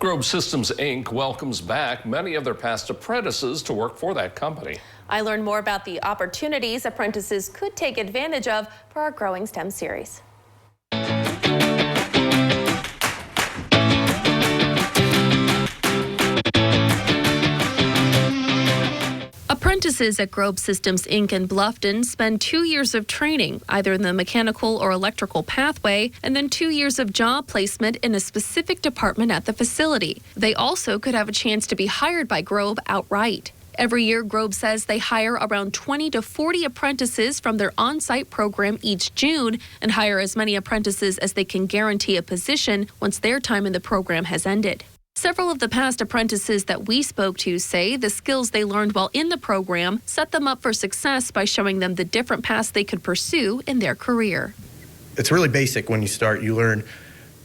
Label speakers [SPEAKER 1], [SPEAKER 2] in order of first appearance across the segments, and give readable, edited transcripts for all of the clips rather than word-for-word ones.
[SPEAKER 1] GROB Systems, Inc. welcomes back many of their past apprentices to work for that company.
[SPEAKER 2] I learned more about the opportunities apprentices could take advantage of for our Growing STEM series. Apprentices at GROB Systems, Inc. in Bluffton spend 2 years of training, either in the mechanical or electrical pathway, and then 2 years of job placement in a specific department at the facility. They also could have a chance to be hired by GROB outright. Every year, GROB says they hire around 20 to 40 apprentices from their on-site program each June and hire as many apprentices as they can guarantee a position once their time in the program has ended. Several of the past apprentices that we spoke to say the skills they learned while in the program set them up for success by showing them the different paths they could pursue in their career.
[SPEAKER 3] It's really basic when you start. You learn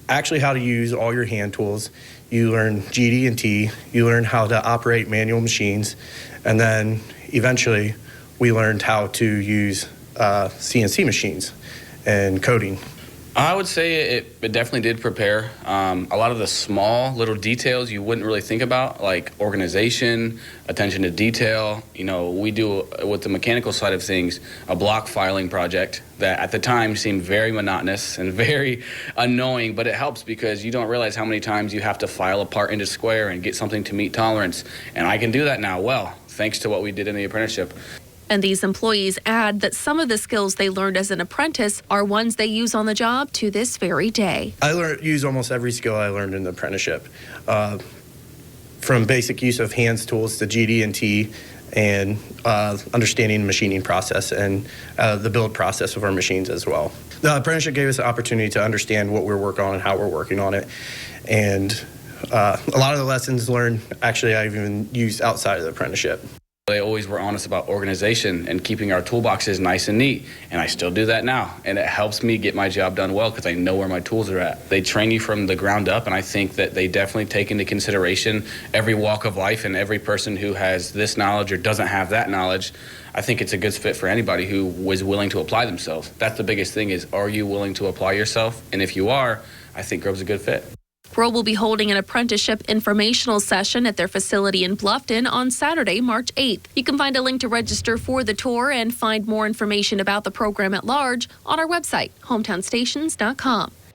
[SPEAKER 3] actually how to use all your hand tools. You learn GD&T. You learn how to operate manual machines. And then eventually we learned how to use CNC machines and coding.
[SPEAKER 4] I would say it definitely did prepare. A lot of the small little details you wouldn't really think about, like organization, attention to detail. You know, we do, with the mechanical side of things, a block filing project that at the time seemed very monotonous and very annoying, but it helps because you don't realize how many times you have to file a part into square and get something to meet tolerance. And I can do that now well, thanks to what we did in the apprenticeship.
[SPEAKER 2] And these employees add that some of the skills they learned as an apprentice are ones they use on the job to this very day.
[SPEAKER 3] I use almost every skill I learned in the apprenticeship, from basic use of hands tools to GD&T and understanding the machining process and the build process of our machines as well. The apprenticeship gave us the opportunity to understand what we're working on and how we're working on it. And a lot of the lessons learned, actually, I've even used outside of the apprenticeship.
[SPEAKER 4] They always were honest about organization and keeping our toolboxes nice and neat, and I still do that now, and it helps me get my job done well because I know where my tools are at. They train you from the ground up, and I think that they definitely take into consideration every walk of life and every person who has this knowledge or doesn't have that knowledge. I think it's a good fit for anybody who was willing to apply themselves. That's the biggest thing is, are you willing to apply yourself? And if you are, I think GROB's a good fit.
[SPEAKER 2] GROB will be holding an apprenticeship informational session at their facility in Bluffton on Saturday, March 8th. You can find a link to register for the tour and find more information about the program at large on our website, hometownstations.com.